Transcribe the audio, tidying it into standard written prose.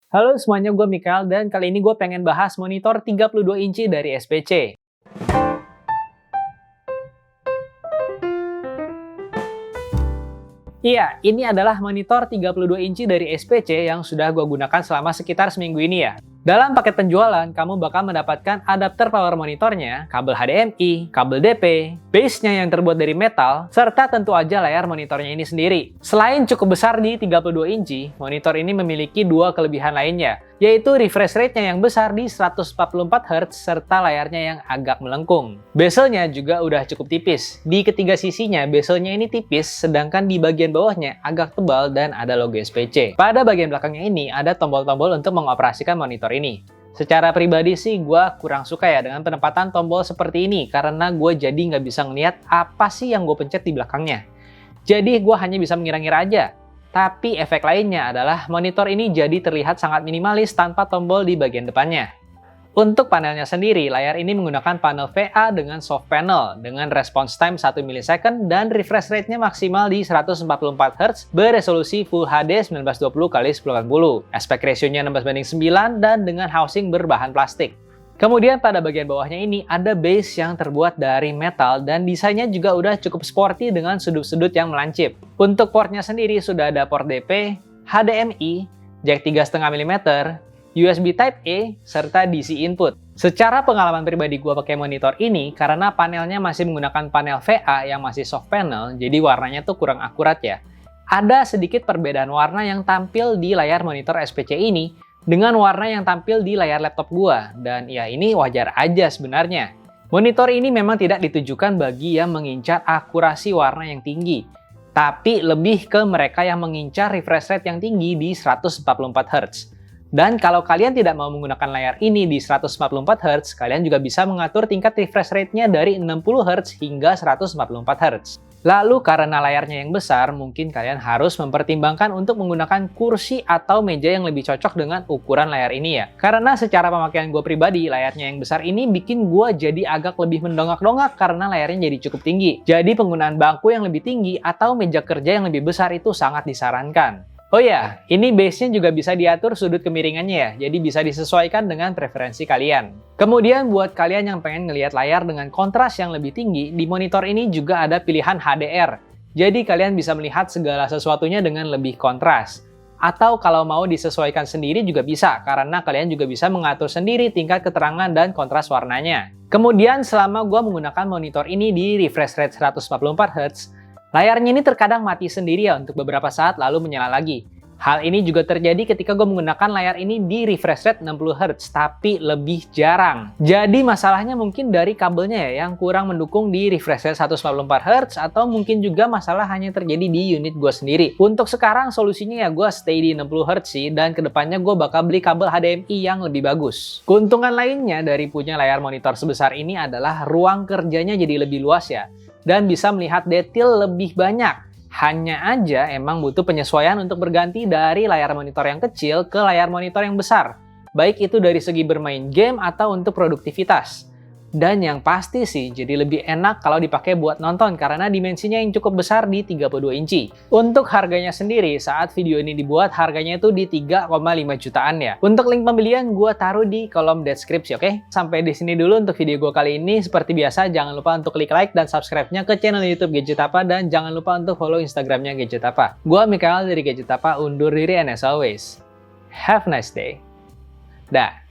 Halo semuanya, gue Mikael dan kali ini gue pengen bahas monitor 32 inci dari SPC. Iya, ini adalah monitor 32 inci dari SPC yang sudah gue gunakan selama sekitar seminggu ini ya. Dalam paket penjualan, kamu bakal mendapatkan adapter power monitornya, kabel HDMI, kabel DP, base-nya yang terbuat dari metal, serta tentu aja layar monitornya ini sendiri. Selain cukup besar di 32 inci, monitor ini memiliki dua kelebihan lainnya, yaitu refresh rate-nya yang besar di 144 Hz serta layarnya yang agak melengkung. Bezel-nya juga udah cukup tipis. Di ketiga sisinya, bezel-nya ini tipis, sedangkan di bagian bawahnya agak tebal dan ada logo SPC. Pada bagian belakangnya ini ada tombol-tombol untuk mengoperasikan monitor ini. Secara pribadi sih gue kurang suka ya dengan penempatan tombol seperti ini karena gue jadi nggak bisa ngeliat apa sih yang gue pencet di belakangnya. Jadi gue hanya bisa mengira-ngira aja. Tapi efek lainnya adalah monitor ini jadi terlihat sangat minimalis tanpa tombol di bagian depannya. Untuk panelnya sendiri, layar ini menggunakan panel VA dengan soft panel dengan response time 1 millisecond dan refresh rate-nya maksimal di 144 Hz beresolusi Full HD 1920x1080. Aspek ratio-nya 16:9 dan dengan housing berbahan plastik. Kemudian pada bagian bawahnya ini ada base yang terbuat dari metal dan desainnya juga udah cukup sporty dengan sudut-sudut yang melancip. Untuk portnya sendiri sudah ada port DP, HDMI, jack 3,5 mm, USB Type-A, serta DC input. Secara pengalaman pribadi gue pakai monitor ini, karena panelnya masih menggunakan panel VA yang masih soft panel, jadi warnanya tuh kurang akurat ya. Ada sedikit perbedaan warna yang tampil di layar monitor SPC ini, dengan warna yang tampil di layar laptop gue. Dan ya ini wajar aja sebenarnya. Monitor ini memang tidak ditujukan bagi yang mengincar akurasi warna yang tinggi, tapi lebih ke mereka yang mengincar refresh rate yang tinggi di 144 Hz. Dan kalau kalian tidak mau menggunakan layar ini di 144 Hz, kalian juga bisa mengatur tingkat refresh rate-nya dari 60 Hz hingga 144 Hz. Lalu karena layarnya yang besar, mungkin kalian harus mempertimbangkan untuk menggunakan kursi atau meja yang lebih cocok dengan ukuran layar ini ya. Karena secara pemakaian gue pribadi, layarnya yang besar ini bikin gue jadi agak lebih mendongak-dongak karena layarnya jadi cukup tinggi. Jadi penggunaan bangku yang lebih tinggi atau meja kerja yang lebih besar itu sangat disarankan. Oh ya, ini base-nya juga bisa diatur sudut kemiringannya ya, jadi bisa disesuaikan dengan preferensi kalian. Kemudian buat kalian yang pengen ngelihat layar dengan kontras yang lebih tinggi, di monitor ini juga ada pilihan HDR. Jadi kalian bisa melihat segala sesuatunya dengan lebih kontras. Atau kalau mau disesuaikan sendiri juga bisa, karena kalian juga bisa mengatur sendiri tingkat keterangan dan kontras warnanya. Kemudian selama gue menggunakan monitor ini di refresh rate 144 Hz, layarnya ini terkadang mati sendiri ya untuk beberapa saat lalu menyala lagi. Hal ini juga terjadi ketika gue menggunakan layar ini di refresh rate 60 Hz, tapi lebih jarang. Jadi masalahnya mungkin dari kabelnya ya, yang kurang mendukung di refresh rate 144 Hz, atau mungkin juga masalah hanya terjadi di unit gue sendiri. Untuk sekarang solusinya ya gue stay di 60 Hz sih, dan kedepannya gue bakal beli kabel HDMI yang lebih bagus. Keuntungan lainnya dari punya layar monitor sebesar ini adalah ruang kerjanya jadi lebih luas ya, dan bisa melihat detail lebih banyak. Hanya aja emang butuh penyesuaian untuk berganti dari layar monitor yang kecil ke layar monitor yang besar. Baik itu dari segi bermain game atau untuk produktivitas. Dan yang pasti sih jadi lebih enak kalau dipakai buat nonton karena dimensinya yang cukup besar di 32 inci. Untuk harganya sendiri, saat video ini dibuat harganya itu di 3,5 jutaan ya. Untuk link pembelian gue taruh di kolom deskripsi, oke? Sampai di sini dulu untuk video gue kali ini. Seperti biasa jangan lupa untuk klik like dan subscribe-nya ke channel YouTube Gadget Apa, dan jangan lupa untuk follow Instagramnya Gadget Apa. Gue Mikael dari Gadget Apa undur diri, and as always, have a nice day. Dah.